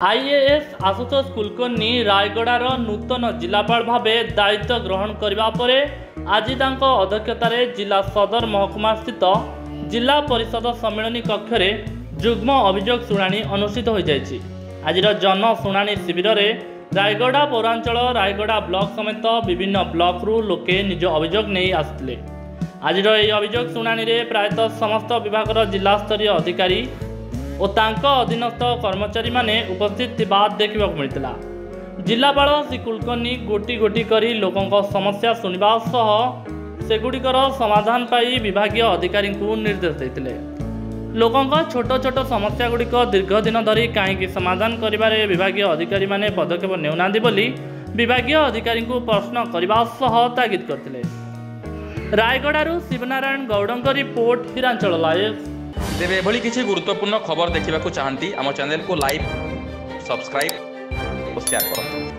IAS Ashutosh Kulkarni रायगड़ार नूतन जिलापाल भाव दायित्व ग्रहण करने पर आज अध्यक्षतार जिला सदर महकुमा स्थित जिला परिषद सम्मेलन कक्ष में जुग्म अभियोग शुणाणी अनुष्ठित हो जाएगी। आज जन शुणाणी शिविर में रायगड़ा पौरांचल रायगड़ा ब्लॉक समेत विभिन्न ब्लॉक रु लोके निज अभियोग नहीं आसुले। आज अभियोग शुणाणी में प्रायतः समस्त विभाग जिला स्तरीय अधिकारी और तांको अधीनस्थ कर्मचारी माने उपस्थित थिबा देखा मिलता। जिलापाल श्री कुलकर्णी गोटी गोटी करी लोकों समस्या सुनिबा सह सेगुड़िकर समाधान पाई विभागीय अधिकारी को निर्देश देते। लोकों छोट छोट समस्या गुड़िक दीर्घ दिन धरी कहीं समाधान करिबारे विभागीय अधिकारी माने पदक्षेप नेउनांदी बोली विभागीय अधिकारी को प्रश्न करने सह तागिद करते। रायगड़ारू शिवनारायण गौड़ों रिपोर्ट हिरांचल लाइव। तेरे एभली किसी गुरुत्वपूर्ण खबर देखा चाहती आम चैनल को लाइक सब्सक्राइब और शेयर करें।